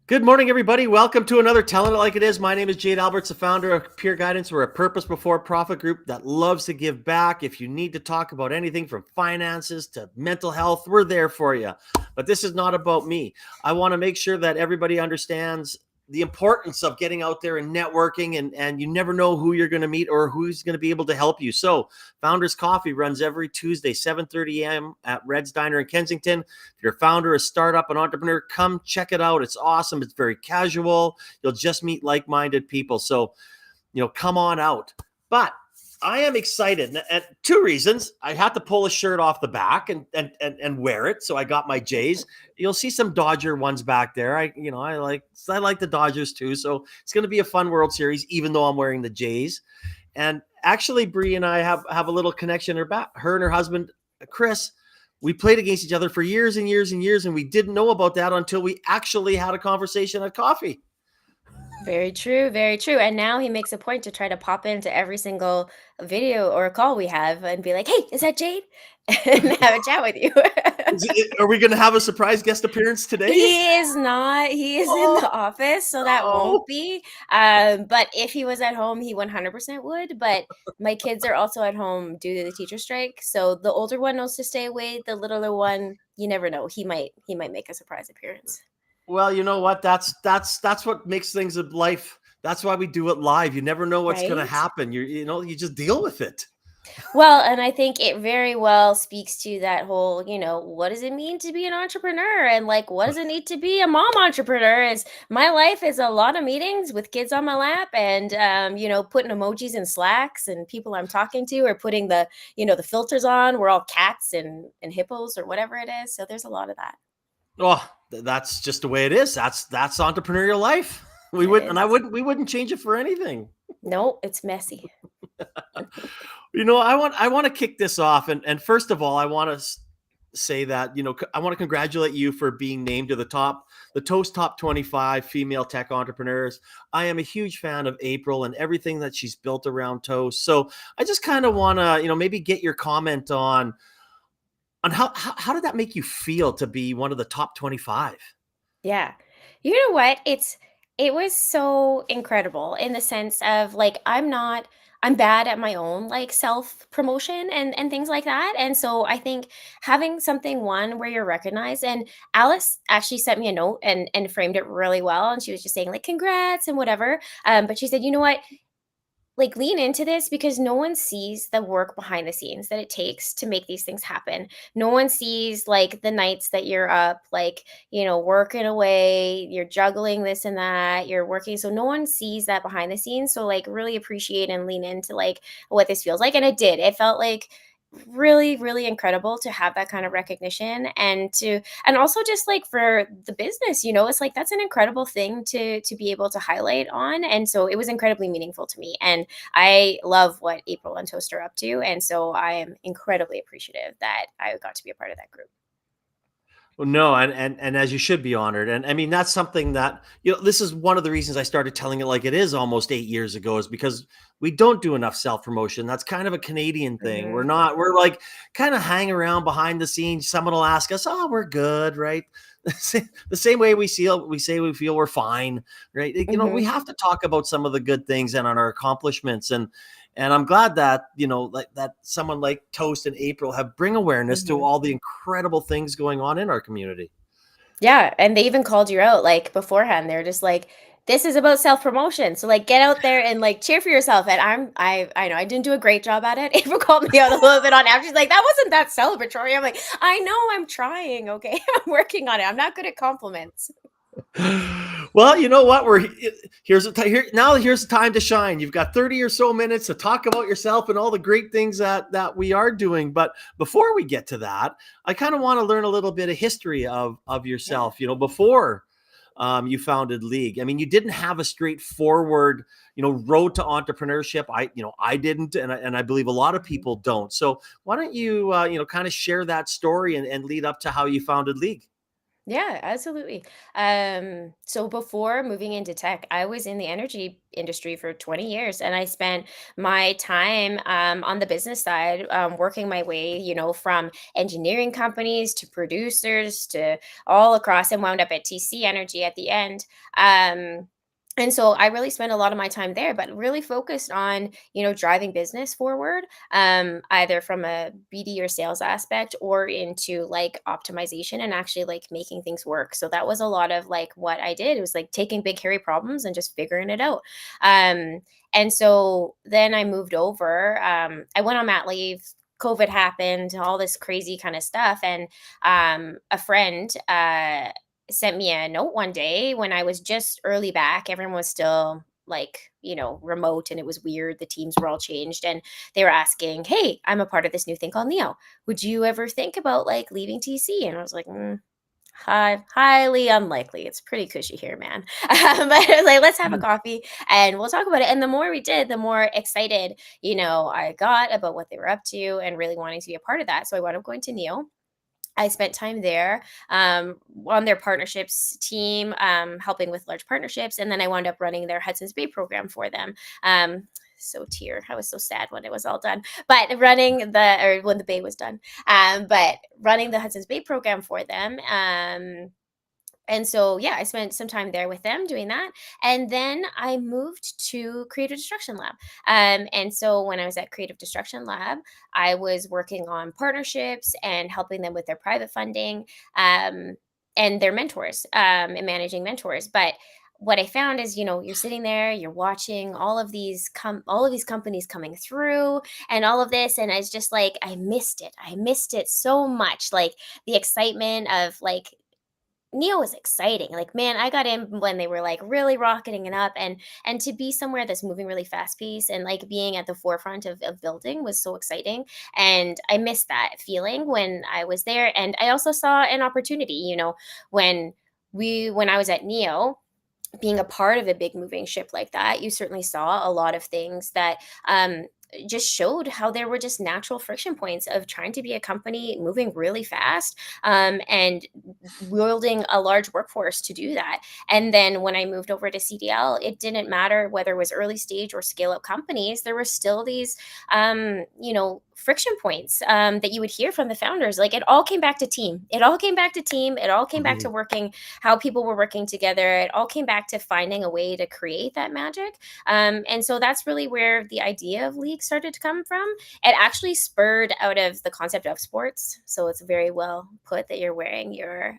Good morning, everybody. Welcome to another Telling It Like It Is. My name is Jade Alberts, the founder of Peer Guidance. We're a purpose before profit group that loves to give back. If you need to talk about anything from finances to mental health, we're there for you. But this is not about me. I want to make sure that everybody understands the importance of getting out there and networking, and you never know who you're going to meet or who's going to be able to help you. So Founders Coffee runs every Tuesday, 7:30 a.m. at Red's Diner in Kensington. If you're a founder, a startup, an entrepreneur, come check it out. It's awesome. It's very casual. You'll just meet like-minded people. So, come on out. But I am excited, and two reasons. I had to pull a shirt off the back and wear it, so I got my Jays. You'll see some Dodger ones back there. I like the Dodgers too, so it's going to be a fun World Series, even though I'm wearing the Jays. And actually, Bri and I have a little connection. Her and her husband, Chris, we played against each other for years and years and years, and we didn't know about that until we actually had a conversation at coffee. Very true, very true. And now he makes a point to try to pop into every single video or call we have and be like, "Hey, is that Jade?" and have a chat with you. Are we going to have a surprise guest appearance today? He is not. He is in Oh, the office, so that oh. won't be. But if he was at home, he 100% would. But my kids are also at home due to the teacher strike, so the older one knows to stay away. The littler one, you never know. He might make a surprise appearance. Well, you know what? That's what makes things of life. That's why we do it live. You never know what's going to Right? happen. You just deal with it. Well, and I think it very well speaks to that whole, what does it mean to be an entrepreneur? And like, what does it need to be a mom entrepreneur? Is my life is a lot of meetings with kids on my lap and, putting emojis in Slacks and people I'm talking to or putting the filters on. We're all cats and hippos or whatever it is. So there's a lot of that. Oh, that's just the way it is. That's entrepreneurial life. We It would, and I is. wouldn't, we wouldn't change it for anything. No, it's messy. I want to kick this off, and first of all, I want to say that I want to congratulate you for being named to the Toast Top 25 female tech entrepreneurs. I am a huge fan of April and everything that she's built around Toast. So I just kind of want to maybe get your comment on how did that make you feel to be one of the top 25? Yeah. You know what? It was so incredible in the sense of like I'm bad at my own like self promotion and things like that. And so I think having something one where you're recognized, and Alice actually sent me a note and framed it really well, and she was just saying like congrats and whatever. But she said, "You know what? Like lean into this because no one sees the work behind the scenes that it takes to make these things happen. No one sees like the nights that you're up, like, working away, you're juggling this and that, you're working. So no one sees that behind the scenes. So like really appreciate and lean into like what this feels like. And it did. It felt like really really incredible to have that kind of recognition and also just like for the business, it's like that's an incredible thing to be able to highlight on. And so it was incredibly meaningful to me, and I love what April and Toast are up to, and so I am incredibly appreciative that I got to be a part of that group. Well, no, and as you should be honored. And I mean, that's something that, this is one of the reasons I started telling it like it is almost 8 years ago, is because we don't do enough self promotion. That's kind of a Canadian thing. Hmm. We're like kind of hang around behind the scenes. Someone will ask us, oh, we're good, right? The same way we say we feel we're fine, right? We Hmm. have to talk about some of the good things and on our accomplishments. And I'm glad that, like that someone like Toast and April have bring awareness to Hmm. all the incredible things going on in our community. Yeah, and they even called you out like beforehand. They're just like, "This is about self promotion, so like get out there and like cheer for yourself." And I know I didn't do a great job at it. April called me out a little bit on after. She's like, "That wasn't that celebratory." I'm like, "I know, I'm trying. Okay, I'm working on it. I'm not good at compliments." Well, you know what? Here's the time to shine. You've got 30 or so minutes to talk about yourself and all the great things that we are doing. But before we get to that, I kind of want to learn a little bit of history of Yeah. yourself. Before you founded Leeg. I mean, you didn't have a straightforward, road to entrepreneurship. I didn't, and I believe a lot of people don't. So why don't you, kind of share that story and lead up to how you founded Leeg? Yeah, absolutely. So before moving into tech, I was in the energy industry for 20 years, and I spent my time on the business side, working my way, from engineering companies to producers to all across, and wound up at TC Energy at the end. Um, and so I really spent a lot of my time there, but really focused on, driving business forward, either from a BD or sales aspect or into like optimization and actually like making things work. So that was a lot of like what I did. It was like taking big, hairy problems and just figuring it out. Um, and so then I moved over. I went on mat leave. COVID happened, all this crazy kind of stuff. And a friend, sent me a note one day when I was just early back. Everyone was still like, remote, and it was weird. The teams were all changed, and they were asking, "Hey, I'm a part of this new thing called Neo. Would you ever think about like leaving TC?" And I was like, highly unlikely. It's pretty cushy here, man. But I was like, let's have a Mhm. coffee and we'll talk about it. And the more we did, the more excited, I got about what they were up to and really wanting to be a part of that. So I wound up going to Neo. I spent time there, on their partnerships team, helping with large partnerships, and then I wound up running their Hudson's Bay program for them. So tear, I was so sad when it was all done. But or when the Bay was done, but running the Hudson's Bay program for them. And so, yeah, I spent some time there with them doing that. And then I moved to Creative Destruction Lab. And so when I was at Creative Destruction Lab, I was working on partnerships and helping them with their private funding, and their mentors, and managing mentors. But what I found is, you're sitting there, you're watching all of these companies coming through and all of this. And it's just like, I missed it. I missed it so much. Like the excitement of like, Neo was exciting. Like, man, I got in when they were like really rocketing it up, and to be somewhere that's moving really fast pace and like being at the forefront of building was so exciting. And I missed that feeling when I was there. And I also saw an opportunity, when when I was at Neo, being a part of a big moving ship like that, you certainly saw a lot of things that, just showed how there were just natural friction points of trying to be a company moving really fast, and wielding a large workforce to do that. And then when I moved over to CDL, it didn't matter whether it was early stage or scale up companies, there were still these, friction points, that you would hear from the founders. Like it all came back to team. It all came back to team. It all came back to Mhm. working, how people were working together. It all came back to finding a way to create that magic. And so that's really where the idea of League started to come from. It actually spurred out of the concept of sports. So it's very well put that you're wearing your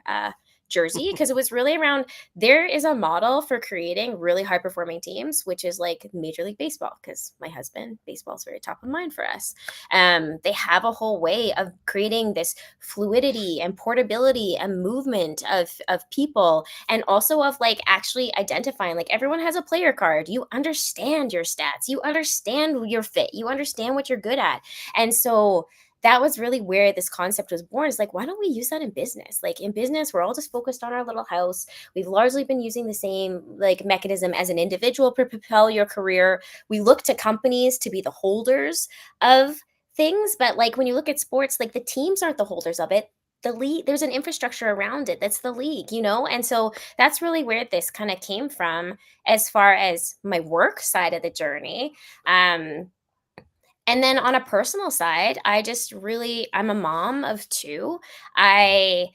jersey, because it was really around, there is a model for creating really high performing teams, which is like Major League Baseball, because my husband, baseball is very top of mind for us. They have a whole way of creating this fluidity and portability and movement of people, and also of like actually identifying, like everyone has a player card, you understand your stats, you understand your fit, you understand what you're good at. And so that was really where this concept was born. Is like, why don't we use that in business? Like in business, we're all just focused on our little house. We've largely been using the same like mechanism as an individual to propel your career. We look to companies to be the holders of things, but like when you look at sports, like the teams aren't the holders of it. The league, there's an infrastructure around it, that's the league. And so that's really where this kind of came from as far as my work side of the journey. Um and then on a personal side, I'm a mom of two. I,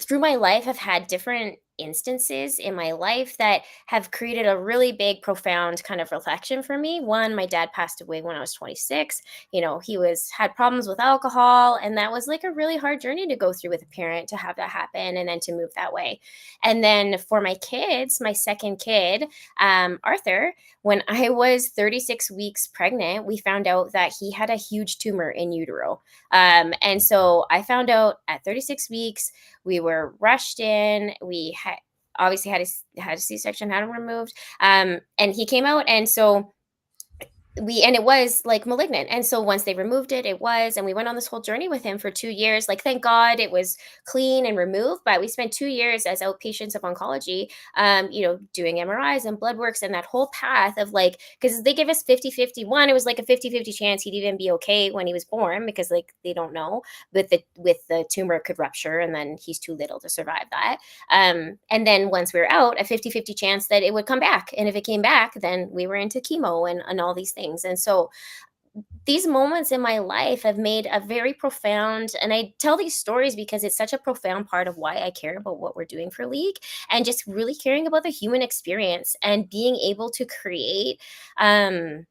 through my life have had different instances in my life that have created a really big, profound kind of reflection for me. One, my dad passed away when I was 26. He had problems with alcohol, and that was like a really hard journey to go through with a parent, to have that happen and then to move that way. And then for my kids, my second kid, Arthur, when I was 36 weeks pregnant, we found out that he had a huge tumor in utero. And so I found out at 36 weeks. We were rushed in. We had obviously had a C-section, had him removed, and he came out. And so and it was like malignant, and so once they removed it, it was, and we went on this whole journey with him for 2 years. Like, thank God it was clean and removed, but we spent 2 years as outpatients of oncology, doing MRIs and blood works and that whole path of like, because they give us 50-50. One, it was like a 50-50 chance he'd even be okay when he was born, because like they don't know, with the tumor, it could rupture and then he's too little to survive that. And then once we were out, a 50-50 chance that it would come back, and if it came back, then we were into chemo and all these things. And so these moments in my life have made a very profound, and I tell these stories because it's such a profound part of why I care about what we're doing for Leeg, and just really caring about the human experience and being able to um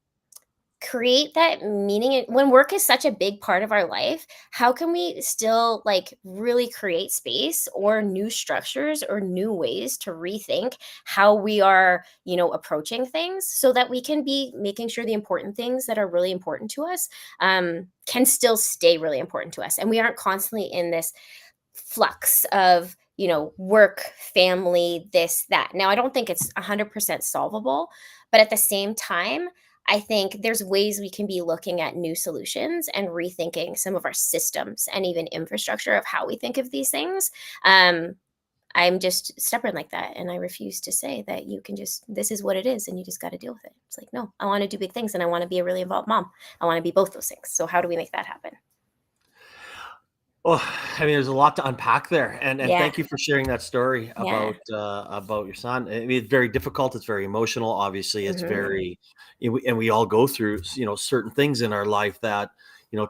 create that meaning. When work is such a big part of our life, how can we still like really create space or new structures or new ways to rethink how we are, approaching things, so that we can be making sure the important things that are really important to us can still stay really important to us, and we aren't constantly in this flux of, work, family, this, that. Now, I don't think it's 100% solvable, but at the same time, I think there's ways we can be looking at new solutions and rethinking some of our systems and even infrastructure of how we think of these things. Um, I'm just stubborn like that. And I refuse to say that you can just, this is what it is and you just got to deal with it. It's like, no, I want to do big things and I want to be a really involved mom. I want to be both those things. So, how do we make that happen? Oh, I mean, there's a lot to unpack there, and Yeah. thank you for sharing that story Yeah. about your son. I mean, it's very difficult. It's very emotional. Obviously, it's Hmm. very, and we all go through certain things in our life that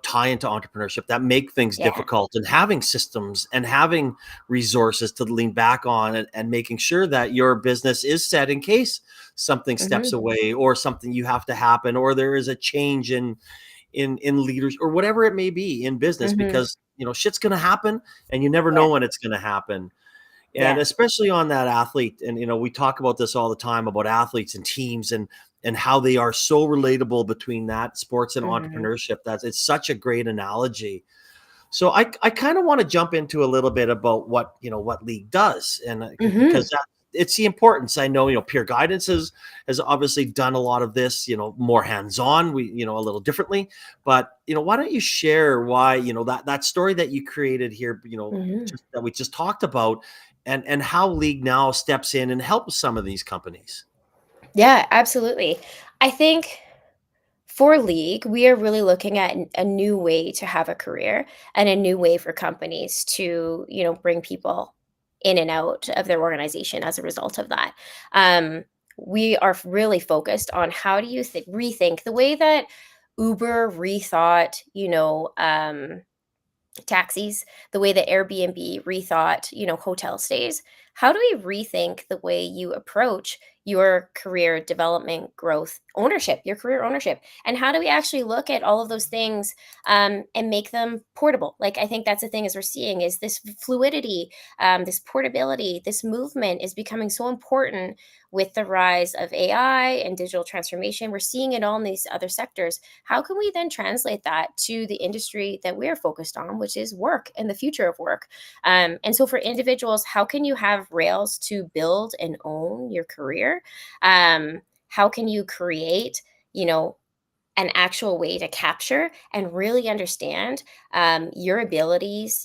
tie into entrepreneurship that make things Yeah. difficult. And having systems and having resources to lean back on, and making sure that your business is set in case something steps Hmm. away, or something you have to happen, or there is a change in leaders, or whatever it may be in business, Hmm. because shit's going to happen, and you never Yeah. know when it's going to happen. And Yeah. especially on that athlete, and we talk about this all the time about athletes and teams, and how they are so relatable between that sports and Mhm. entrepreneurship. That's It's such a great analogy. So I kind of want to jump into a little bit about what Leeg does, and because Mhm. it's the importance. I know peer guidance has obviously done a lot of this, more hands on. We a little differently, but why don't you share why that story that you created here, Mhm. just, that we just talked about, and how Leeg now steps in and helps some of these companies. Yeah, absolutely. I think for League, we are really looking at a new way to have a career and a new way for companies to, bring people in and out of their organization as a result of that. Um, we are really focused on how do you rethink the way that Uber rethought, taxis, the way that Airbnb rethought, hotel stays. How do we rethink the way you approach your career development, growth, ownership, your career ownership? And how do we actually look at all of those things and make them portable? Like, I think that's the thing, as we're seeing is this fluidity, this portability, this movement is becoming so important with the rise of AI and digital transformation. We're seeing it all in these other sectors. How can we then translate that to the industry that we're focused on, which is work and the future of work? And so for individuals, how can you have rails to build and own your career? How can you create, you know, an actual way to capture and really understand your abilities,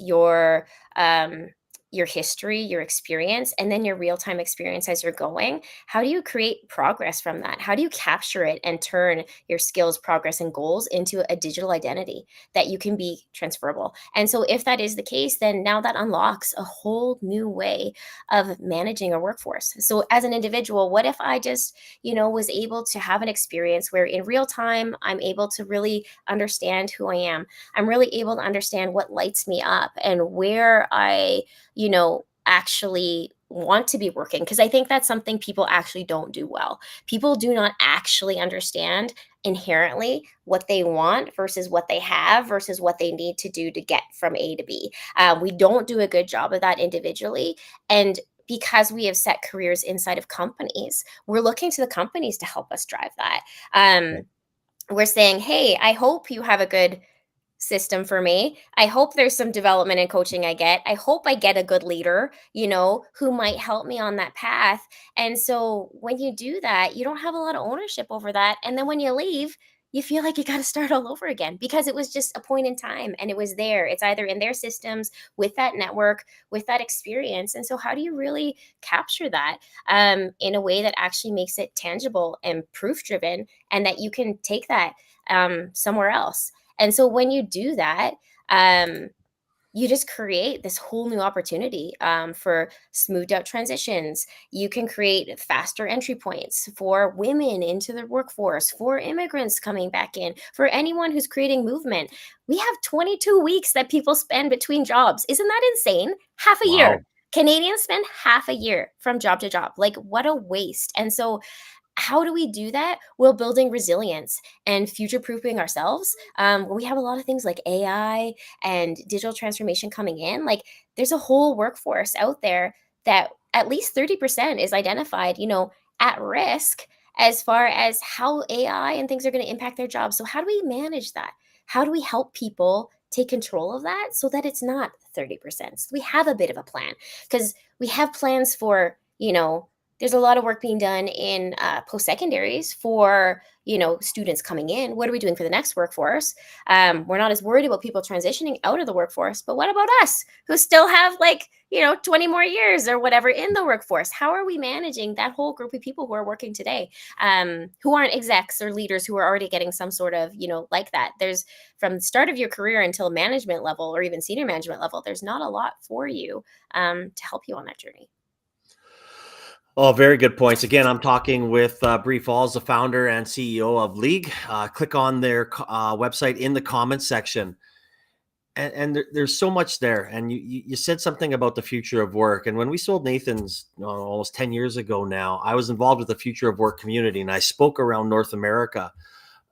um, your history, your experience, and then your real time experience as you're going. How do you create progress from that? How do you capture it and turn your skills, progress, and goals into a digital identity that you can be transferable? And so, if that is the case, then now that unlocks a whole new way of managing a workforce. So, as an individual, what if I just was able to have an experience where in real time, I'm able to really understand who I am. I'm really able to understand what lights me up and where I, actually want to be working. Because I think that's something people actually don't do well. People do not actually understand inherently what they want versus what they have versus what they need to do to get from A to B. We don't do a good job of that individually. And because we have set careers inside of companies, we're looking to the companies to help us drive that. Right. We're saying, hey, I hope you have a good system for me. I hope there's some development and coaching I get. I hope I get a good leader, who might help me on that path. And so when you do that, you don't have a lot of ownership over that. And then when you leave, you feel like you got to start all over again because it was just a point in time and it was there. It's either in their systems with that network, with that experience. And so, how do you really capture that in a way that actually makes it tangible and proof driven, and that you can take that somewhere else? And so, when you do that, um, you just create this whole new opportunity for smoothed out transitions. You can create faster entry points for women into the workforce, for immigrants coming back in, for anyone who's creating movement. We have 22 weeks that people spend between jobs. Isn't that insane? Half a year. Wow. Canadians spend half a year from job to job. Like, what a waste. And so, how do we do that? Well, building resilience and future proofing ourselves. We have a lot of things like AI and digital transformation coming in. Like, there's a whole workforce out there that at least 30% is identified, at risk as far as how AI and things are going to impact their jobs. So, how do we manage that? How do we help people take control of that so that it's not 30%? So we have a bit of a plan because we have plans for, there's a lot of work being done in post secondaries for students coming in. What are we doing for the next workforce? We're not as worried about people transitioning out of the workforce, but what about us who still have 20 more years or whatever in the workforce? How are we managing that whole group of people who are working today, who aren't execs or leaders, who are already getting some sort of like that? There's, from the start of your career until management level or even senior management level, there's not a lot for you to help you on that journey. Oh, very good points. Again, I'm talking with Bri Falls, the founder and CEO of Leeg. Click on their website in the comments section. And there's so much there. And you said something about the future of work. And when we sold Nathan's almost 10 years ago now, I was involved with the future of work community and I spoke around North America.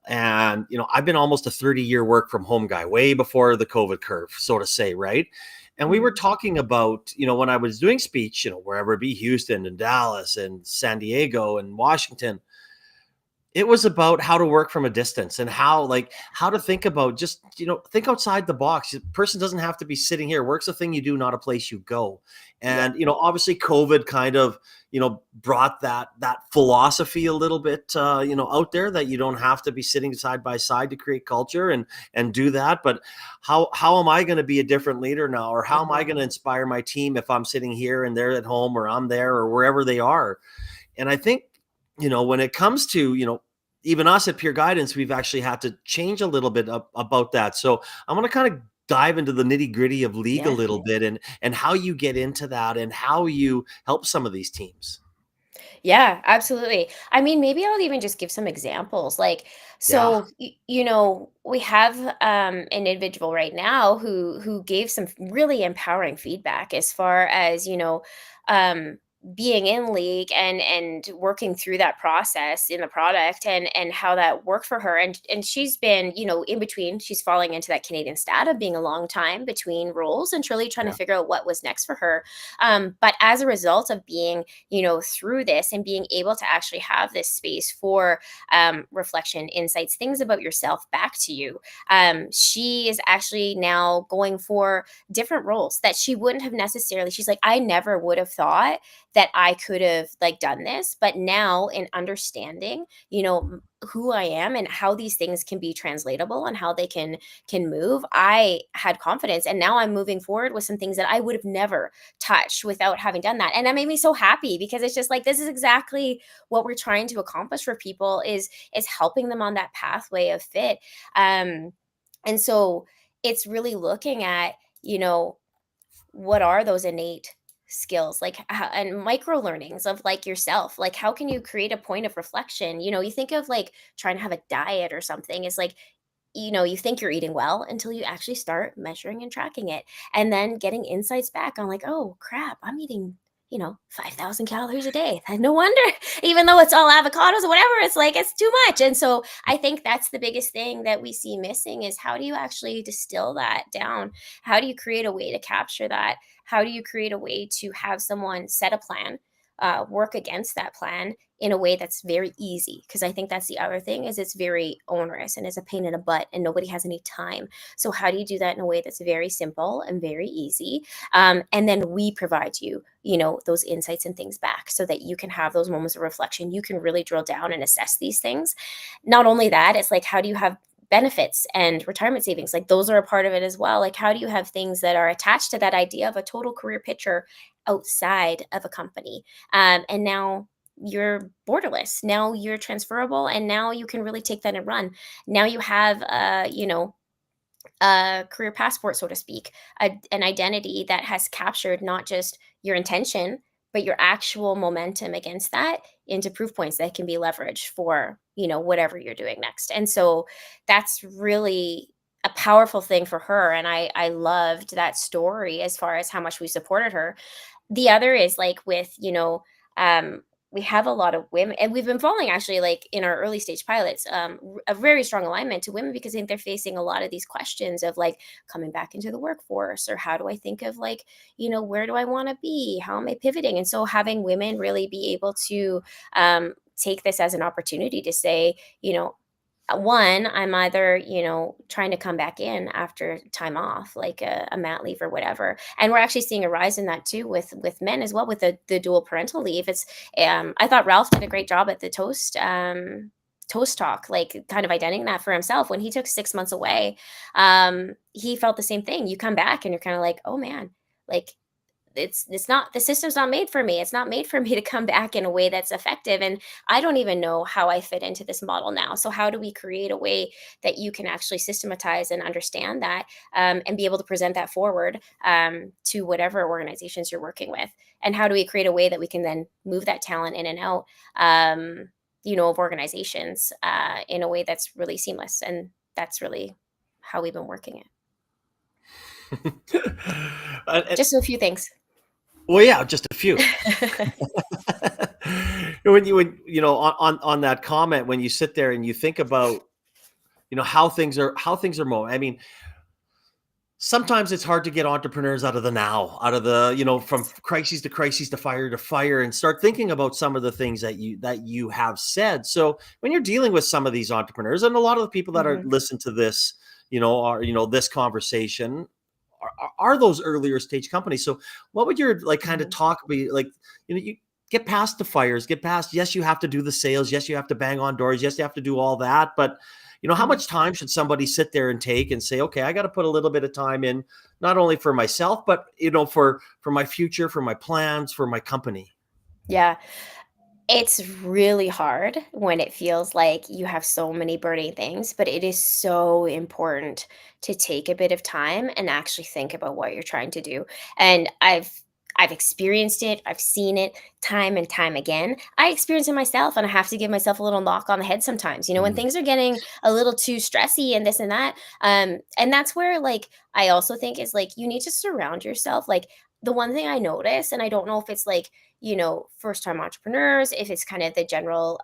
And, I've been almost a 30-year work from home guy, way before the COVID curve, so to say, right? And we were Mhm. talking about, when I was doing speech, wherever it be, Houston and Dallas and San Diego and Washington, it was about how to work from a distance and how to think about just, think outside the box. The person doesn't have to be sitting here. Work's a thing you do, not a place you go. Yeah. And, obviously COVID kind of, brought that philosophy a little bit, out there, that you don't have to be sitting side by side to create culture and do that. But how am I going to be a different leader now? Or how am I Mhm. going to inspire my team if I'm sitting here and they're at home, or I'm there, or wherever they are? And I think, when it comes to, even us at Peer Guidance, we've actually had to change a little bit about that. So I'm going to kind of dive into the nitty gritty of Leeg a Yeah. little bit, and how you get into that and how you help some of these teams. Yeah, absolutely. I mean, maybe I'll even just give some examples. Like, Yeah. so we have an individual right now who gave some really empowering feedback as far as um, being in League and working through that process in the product and how that worked for her. And she's been in between. She's falling into that Canadian stat of being a long time between roles and truly trying to Yeah. figure out what was next for her. But as a result of being through this and being able to actually have this space for reflection, insights, things about yourself back to you. She is actually now going for different roles that she wouldn't have necessarily. She's like, I never would have thought that I could have done this, but now in understanding, who I am and how these things can be translatable and how they can move, I had confidence, and now I'm moving forward with some things that I would have never touch without having done that. And that made me so happy because it's just like, this is exactly what we're trying to accomplish for people, is helping them on that pathway of fit. And so it's really looking at, you know what are those innate skills, like and micro learnings of yourself, like how can you create a point of reflection. You think of trying to have a diet or something. It's like, you think you're eating well until you actually start measuring and tracking it, and then getting insights back on like, oh crap, I'm eating 5,000 calories a day. And no wonder, even though it's all avocados or whatever, it's like it's too much. And so I think that's the biggest thing that we see missing is how do you actually distill that down? How do you create a way to capture that? How do you create a way to have someone set a plan? work against that plan in a way that's very easy, because I think that's the other thing, is it's very onerous and it's a pain in the butt and nobody has any time. So how do you do that in a way that's very simple and very easy, and then we provide you, those insights and things back so that you can have those moments of reflection. You can really drill down and assess these things. Not only that, it's like, how do you have benefits and retirement savings? Like, those are a part of it as well. Like, how do you have things that are attached to that idea of a total career picture outside of a company? And now you're borderless. Now you're transferable, and now you can really take that and run. Now you have, a career passport, so to speak, an identity that has captured not just your intention, but your actual momentum against that into proof points that can be leveraged for, whatever you're doing next. And so that's really a powerful thing for her. And I loved that story as far as how much we supported her. The other is like with, we have a lot of women, and we've been following actually, like in our early stage pilots, a very strong alignment to women, because I think they're facing a lot of these questions of like coming back into the workforce, or how do I think of like, where do I want to be? How am I pivoting? And so having women really be able to take this as an opportunity to say, one, I'm either, trying to come back in after time off, like a mat leave or whatever. And we're actually seeing a rise in that too with men as well, with the dual parental leave. It's I thought Ralph did a great job at the Toast Talk, like kind of identifying that for himself. When he took 6 months away, he felt the same thing. You come back and you're kind of like, oh man, like it's not, the system's not made for me. It's not made for me to come back in a way that's effective, and I don't even know how I fit into this model now. So how do we create a way that you can actually systematize and understand that, and be able to present that forward, to whatever organizations you're working with? And how do we create a way that we can then move that talent in and out, of organizations, in a way that's really seamless? And that's really how we've been working it. And- Just a few things. well, yeah, just a few. When on that comment, when you sit there and you think about how things are moving. I mean, sometimes it's hard to get entrepreneurs out of the now, out of the from crises to fire, and start thinking about some of the things that you have said. So when you're dealing with some of these entrepreneurs, and a lot of the people that are Mhm. listen to this, are this conversation, are those earlier stage companies. So what would your like kind of Mhm. talk be like? You get past the fires, get past. Yes, you have to do the sales. Yes, you have to bang on doors. Yes, you have to do all that. But how Mhm. much time should somebody sit there and take and say, okay, I got to put a little bit of time in, not only for myself, but for my future, for my plans, for my company. Yeah. It's really hard when it feels like you have so many burning things, but it is so important to take a bit of time and actually think about what you're trying to do. And I've experienced it. I've seen it time and time again. I experience it myself, and I have to give myself a little knock on the head sometimes. When Mm. things are getting a little too stressy and this and that. And that's where, like, I also think is like you need to surround yourself. Like, the one thing I notice, and I don't know if it's like, first time entrepreneurs, if it's kind of the general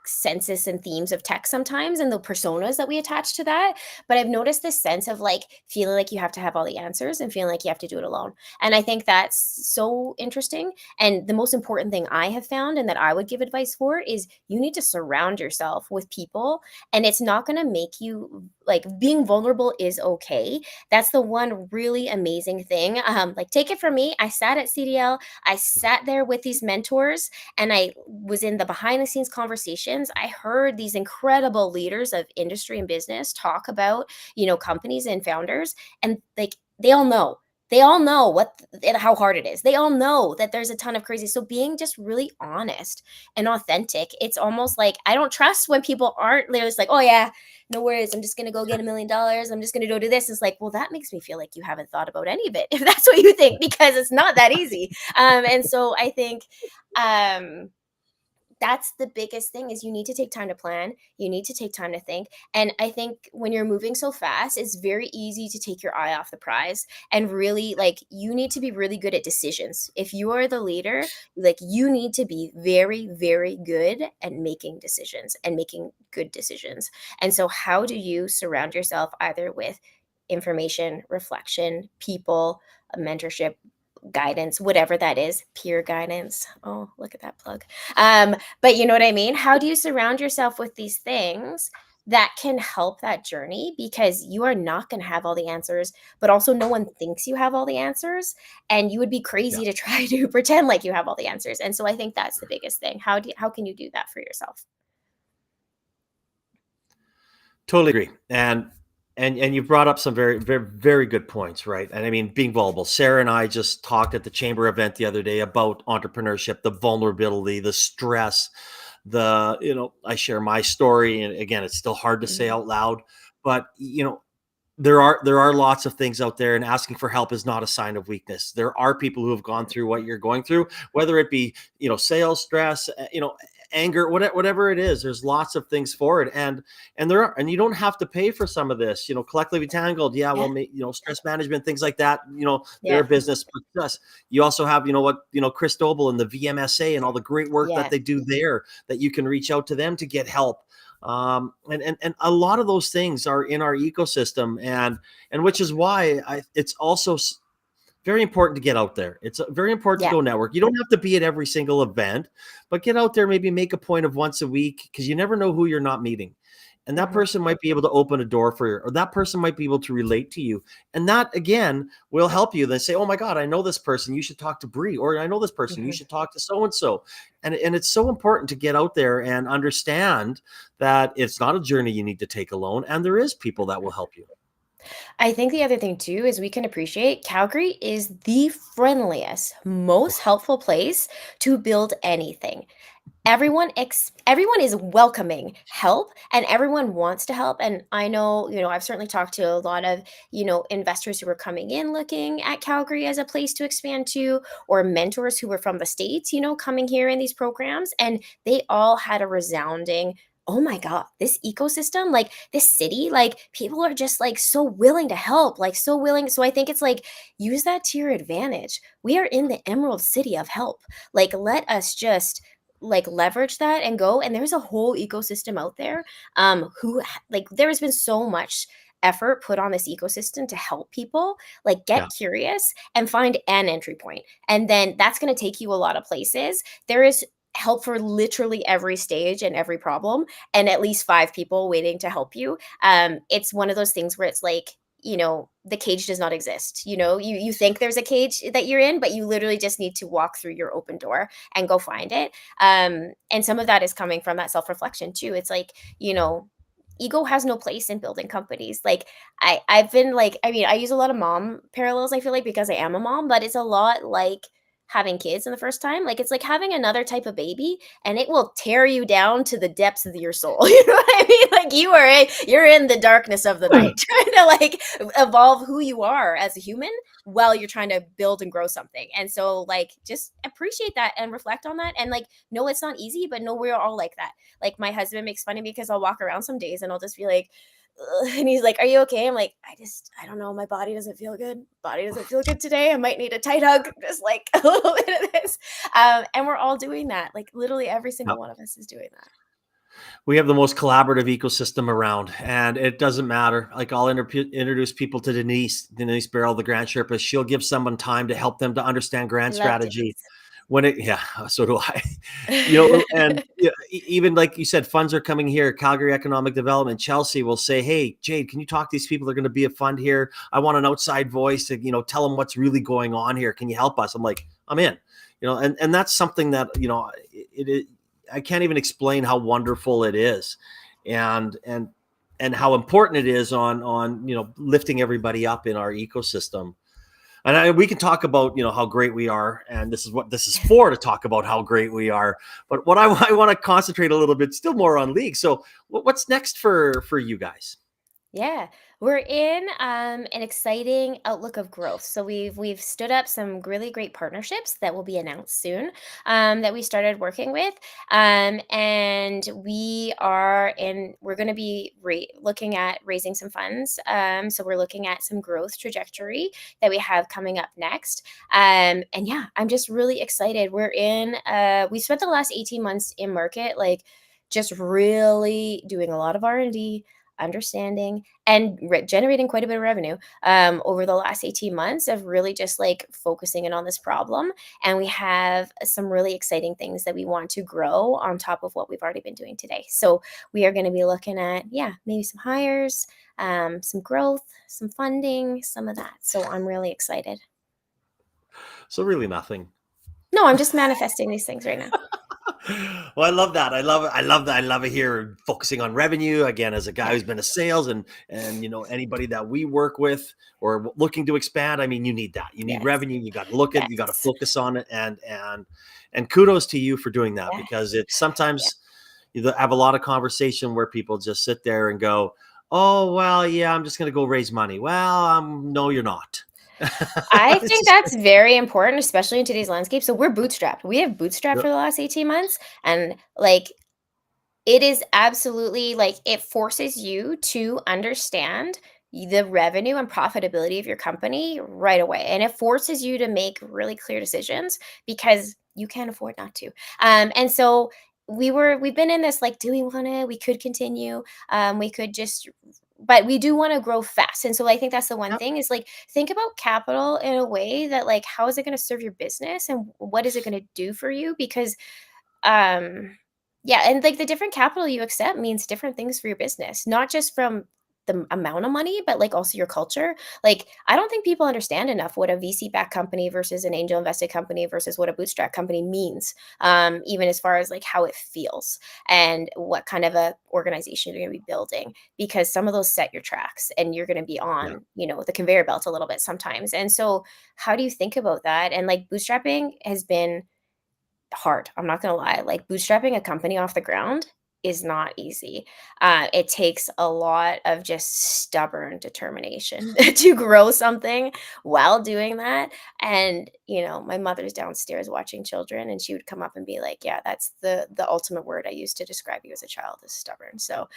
census and themes of tech sometimes, and the personas that we attach to that. But I've noticed this sense of like feeling like you have to have all the answers and feeling like you have to do it alone. And I think that's so interesting. And the most important thing I have found, and that I would give advice for, is you need to surround yourself with people. And it's not going to make you, like, being vulnerable is okay. That's the one really amazing thing. Like, take it from me. I sat at CDL, I sat there with these mentors, and I was in the behind the scenes conversations. I heard these incredible leaders of industry and business talk about, companies and founders, and like they all know. They all know how hard it is. They all know that there's a ton of crazy. So being just really honest and authentic, it's almost like I don't trust when people aren't. They're just like, oh yeah, no worries. I'm just gonna go get $1 million. I'm just gonna go do this. It's like, well, that makes me feel like you haven't thought about any of it, if that's what you think, because it's not that easy. And so I think um that's the biggest thing, is you need to take time to plan, you need to take time to think. And I think when you're moving so fast, it's very easy to take your eye off the prize, and really, like, you need to be really good at decisions. If you are the leader, like, you need to be very, very good at making decisions and making good decisions. And so how do you surround yourself either with information, reflection, people, a mentorship, guidance, whatever that is, peer guidance. Oh, look at that plug. But you know what I mean? How do you surround yourself with these things that can help that journey? Because you are not going to have all the answers, but also no one thinks you have all the answers. And you would be Yeah, crazy to try to pretend like you have all the answers. And so I think that's the biggest thing. How can you do that for yourself? totally agree. And you've brought up some very, very, very good points, right? And I mean, being vulnerable. Sarah and I just talked at the chamber event the other day about entrepreneurship, the vulnerability, the stress, I share my story. And again, it's still hard to say Mhm. out loud, but there are lots of things out there, and asking for help is not a sign of weakness. There are people who have gone through what you're going through, whether it be sales stress, anger, whatever it is. There's lots of things for it, and you don't have to pay for some of this. Collectively tangled, yeah, well, Yeah. stress management, things like that. They're a Yeah. business, but us. You also have Chris Doble and the VMSA and all the great work that Yeah. they do there, that you can reach out to them to get help. And a lot of those things are in our ecosystem, and which is why it's also very important to get out there. It's very important to Yeah. go network. You don't have to be at every single event, but get out there, maybe make a point of once a week, because you never know who you're not meeting. And that Mhm. person might be able to open a door for you, or that person might be able to relate to you. And that again will help you then say, oh my God, I know this person. You should talk to Bri, or I know this person. You Mhm. should talk to so and so. And it's so important to get out there and understand that it's not a journey you need to take alone. And there is people that will help you. I think the other thing too is we can appreciate Calgary is the friendliest, most helpful place to build anything. Everyone is welcoming help, and everyone wants to help. And I know, I've certainly talked to a lot of, investors who are coming in looking at Calgary as a place to expand to, or mentors who were from the States, coming here in these programs, and they all had a resounding, oh my god, this ecosystem, like this city, like people are just like so willing to help, like so willing. So I think it's like, use that to your advantage. We are in the Emerald City of help. Like, let us just like leverage that and go. And there's a whole ecosystem out there, like there has been so much effort put on this ecosystem to help people. Like, Yeah. get curious and find an entry point, and then that's going to take you a lot of places. There is help for literally every stage and every problem, and at least five people waiting to help you. It's one of those things where it's like, the cage does not exist. You think there's a cage that you're in, but you literally just need to walk through your open door and go find it. And some of that is coming from that self-reflection too. It's like, ego has no place in building companies. Like, I've been like, I mean, I use a lot of mom parallels, I feel like, because I am a mom, but it's a lot like having kids in the first time. Like, it's like having another type of baby, and it will tear you down to the depths of your soul. You know what I mean? Like, you're in the darkness of the night trying to like evolve who you are as a human while you're trying to build and grow something. And so, like, just appreciate that and reflect on that, and like, no, it's not easy, but no, we're all like that. Like, my husband makes fun of me because I'll walk around some days and I'll just be like, "Ugh," and he's like, "Are you okay?" I'm like, I don't know. My body doesn't feel good. Body doesn't feel good today. I might need a tight hug, just like a little bit of this." And we're all doing that. Like, literally every Yeah. single one of us is doing that. We have the most collaborative ecosystem around, and it doesn't matter. Like, I'll introduce people to Denise Baril, the Grant Sherpa. She'll give someone time to help them to understand I grant love strategy. Denise. Yeah, so do I. And yeah, even like you said, funds are coming here. Calgary Economic Development, Chelsea will say, "Hey, Jade, can you talk to these people? They're going to be a fund here. I want an outside voice to tell them what's really going on here. Can you help us?" I'm like, I'm in. And that's something that it I can't even explain how wonderful it is, and how important it is on lifting everybody up in our ecosystem. And we can talk about how great we are, and this is what this is for, to talk about how great we are. But what I want to concentrate a little bit still more on Leeg. So what's next for you guys? Yeah, we're in an exciting outlook of growth. So we've stood up some really great partnerships that will be announced soon, that we started working with, and we're going to be looking at raising some funds. So we're looking at some growth trajectory that we have coming up next. And yeah, I'm just really excited. We spent the last 18 months in market, like just really doing a lot of R&D, understanding and generating quite a bit of revenue over the last 18 months of really just like focusing in on this problem. And we have some really exciting things that we want to grow on top of what we've already been doing today. So we are going to be looking at, yeah, maybe some hires, some growth, some funding, some of that. So I'm really excited. So really nothing. No, I'm just manifesting these things right now. Well, I love that. I love it. I love that. I love it here, focusing on revenue again. As a guy Yeah. who's been in sales, and anybody that we work with or looking to expand, I mean, you need that. You need Yes. revenue. You got to look at. You got to Yes. focus on it. And kudos to you for doing that, Yeah. because it's Yeah. sometimes you have a lot of conversation where people just sit there and go, "Oh well, yeah, I'm just going to go raise money." Well, no, you're not. I It's think just- that's very important, especially in today's landscape. So we're bootstrapped. We have bootstrapped Yep. for the last 18 months. And like, it is absolutely like it forces you to understand the revenue and profitability of your company right away. And it forces you to make really clear decisions because you can't afford not to. And so we've been in this like, do we want to? We could continue. We could just, but we do want to grow fast. And so I think that's the one Yep. thing is like think about capital in a way that like how is it going to serve your business and what is it going to do for you? Because um, yeah, and like the different capital you accept means different things for your business, not just from the amount of money, but like also your culture. Like, I don't think people understand enough what a VC backed company versus an angel invested company versus what a bootstrap company means. Even as far as like how it feels and what kind of a organization you're going to be building, because some of those set your tracks and you're going to be Yeah. on, the conveyor belt a little bit sometimes. And so, how do you think about that? And like bootstrapping has been hard. I'm not gonna lie. Like bootstrapping a company off the ground is not easy. It takes a lot of just stubborn determination to grow something while doing that. And my mother's downstairs watching children, and she would come up and be like, "Yeah, that's the ultimate word I used to describe you as a child is stubborn." So,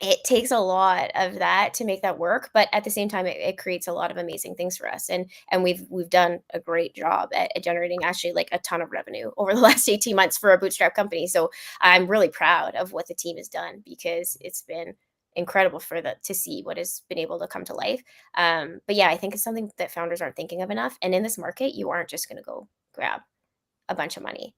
it takes a lot of that to make that work, but at the same time it creates a lot of amazing things for us, and we've done a great job at generating actually like a ton of revenue over the last 18 months for a bootstrap company. So I'm really proud of what the team has done because it's been incredible for the to see what has been able to come to life. But yeah, I think it's something that founders aren't thinking of enough, and in this market you aren't just going to go grab a bunch of money.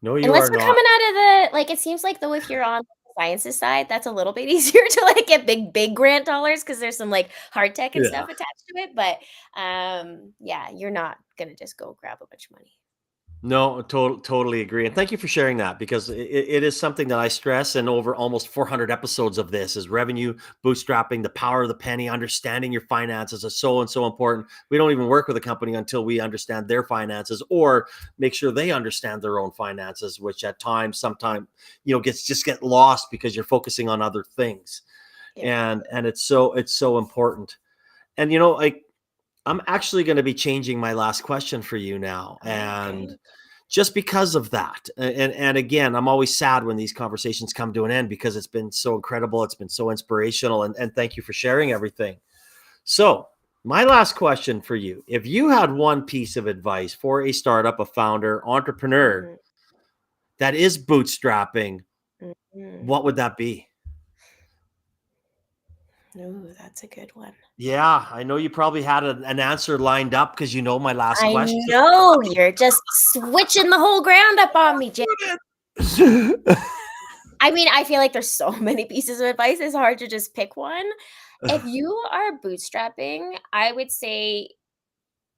No, you Unless are you're not. coming out of the like, it seems like though if you're on the sciences side, that's a little bit easier to, like, get big grant dollars because there's some, like, hard tech and Yeah. stuff attached to it, but, yeah, you're not gonna just go grab a bunch of money. No, totally agree. And thank you for sharing that, because it is something that I stress in over almost 400 episodes of this is revenue, bootstrapping, the power of the penny, understanding your finances is so and so important. We don't even work with a company until we understand their finances or make sure they understand their own finances, which at times, sometimes, get lost because you're focusing on other things. Yeah. And it's so important. And like, I'm actually going to be changing my last question for you now. And Okay. just because of that. And again, I'm always sad when these conversations come to an end because it's been so incredible. It's been so inspirational. And thank you for sharing everything. So, my last question for you: if you had one piece of advice for a startup, a founder, entrepreneur Mhm. that is bootstrapping, Mhm. what would that be? Ooh, that's a good one. Yeah, I know you probably had an answer lined up because you know my last I question. know, you're just switching the whole ground up on me, Jay. I mean, I feel like there's so many pieces of advice, it's hard to just pick one. If you are bootstrapping, I would say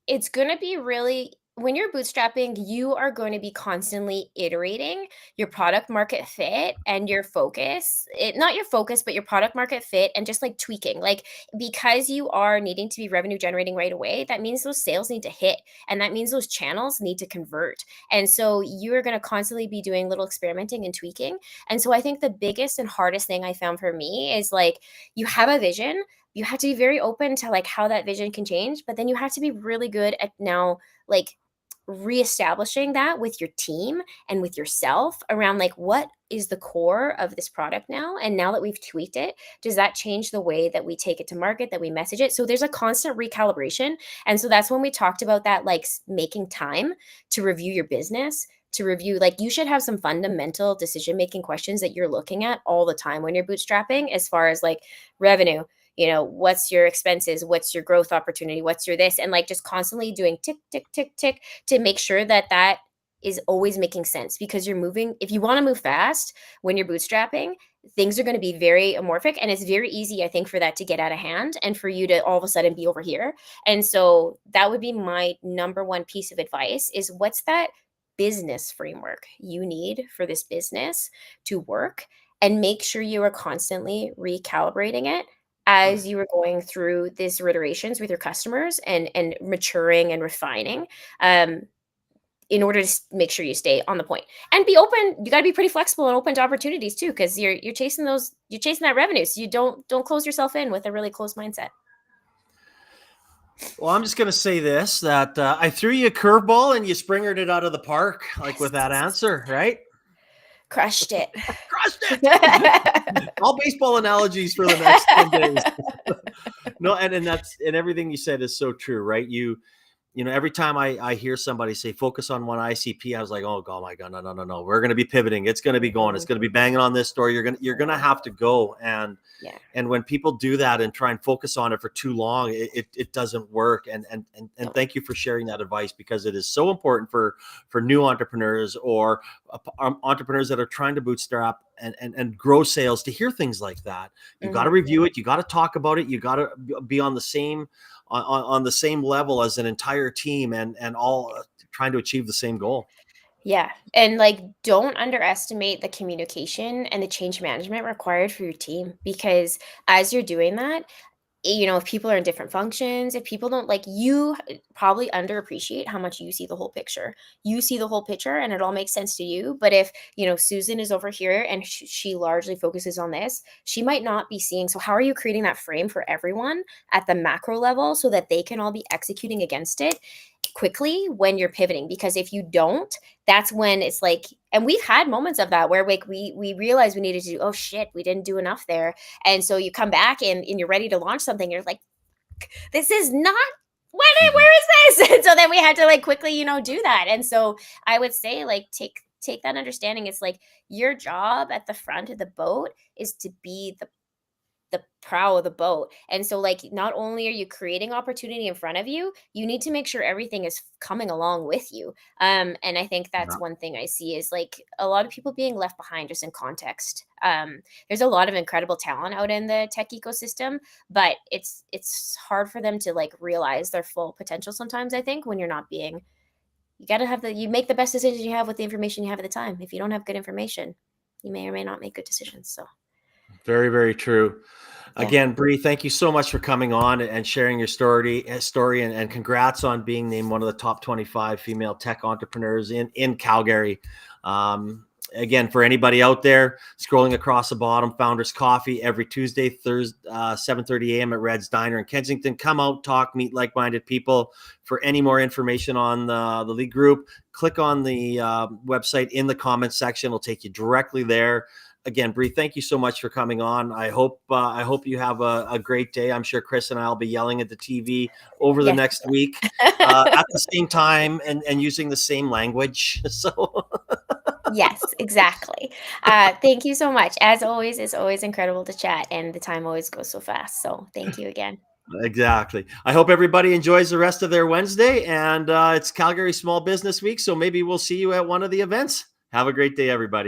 it's gonna be really when you're bootstrapping, you are going to be constantly iterating your product market fit and your focus. Not your focus, but your product market fit and just like tweaking. Like because you are needing to be revenue generating right away, that means those sales need to hit and that means those channels need to convert. And so you're going to constantly be doing little experimenting and tweaking. And so I think the biggest and hardest thing I found for me is like you have a vision, you have to be very open to like how that vision can change, but then you have to be really good at now like reestablishing that with your team and with yourself around like what is the core of this product now, and now that we've tweaked it, does that change the way that we take it to market, that we message it? So there's a constant recalibration. And so that's when we talked about that, like making time to review your business, to review. Like, you should have some fundamental decision making questions that you're looking at all the time when you're bootstrapping, as far as like revenue, what's your expenses, what's your growth opportunity, what's your this, and like just constantly doing tick, tick, tick, tick to make sure that that is always making sense, because you're moving. If you want to move fast when you're bootstrapping, things are going to be very amorphic, and it's very easy, I think, for that to get out of hand and for you to all of a sudden be over here. And so that would be my number one piece of advice, is what's that business framework you need for this business to work, and make sure you are constantly recalibrating it as you are going through these iterations with your customers, and maturing and refining, in order to make sure you stay on the point and be open. You got to be pretty flexible and open to opportunities too, because you're chasing that revenue. So you don't close yourself in with a really closed mindset. Well, I'm just going to say this, that I threw you a curveball and you springered it out of the park, like with that answer, right? Crushed it. Crushed it. All baseball analogies for the next 10 days. No, and everything you said is so true, right? Every time I hear somebody say focus on one ICP, I was like, oh my God, no. We're going to be pivoting. It's going to be going. It's going to be banging on this door. You're going to have to go. And when people do that and try and focus on it for too long, it doesn't work. And thank you for sharing that advice, because it is so important for new entrepreneurs, or entrepreneurs that are trying to bootstrap and grow sales, to hear things like that. You got to review it. You got to talk about it. You got to be on the same level as an entire team, and all trying to achieve the same goal. Yeah. And like, don't underestimate the communication and the change management required for your team, because as you're doing that, if people are in different functions, if people don't, like, you probably underappreciate how much you see the whole picture. You see the whole picture and it all makes sense to you. But if, Susan is over here and she largely focuses on this, she might not be seeing. So how are you creating that frame for everyone at the macro level so that they can all be executing against it quickly when you're pivoting? Because if you don't, that's when it's like, and we've had moments of that where like we realize we needed to do, oh shit, we didn't do enough there. And so you come back and you're ready to launch something. You're like, this is not where is this? And so then we had to like quickly, do that. And so I would say, like, take that understanding. It's like, your job at the front of the boat is to be the prow of the boat. And so, like, not only are you creating opportunity in front of you, you need to make sure everything is coming along with you. And I think that's one thing I see, is like a lot of people being left behind just in context. There's a lot of incredible talent out in the tech ecosystem, but it's hard for them to like realize their full potential sometimes. I think when you're not being, you got to you make the best decisions you have with the information you have at the time. If you don't have good information, you may or may not make good decisions. So very, very true. Again, Bri, thank you so much for coming on and sharing your story, and congrats on being named one of the top 25 female tech entrepreneurs in Calgary. Again, for anybody out there, scrolling across the bottom, Founders Coffee every Tuesday, Thursday, 7:30 a.m. at Red's Diner in Kensington. Come out, talk, meet like-minded people. For any more information on the Leeg group, click on the website in the comments section. It'll take you directly there. Again, Bri, thank you so much for coming on. I hope you have a great day. I'm sure Chris and I will be yelling at the TV over the next week at the same time and using the same language. So yes, exactly. Thank you so much. As always, it's always incredible to chat, and the time always goes so fast. So thank you again. Exactly. I hope everybody enjoys the rest of their Wednesday, and it's Calgary Small Business Week. So maybe we'll see you at one of the events. Have a great day, everybody.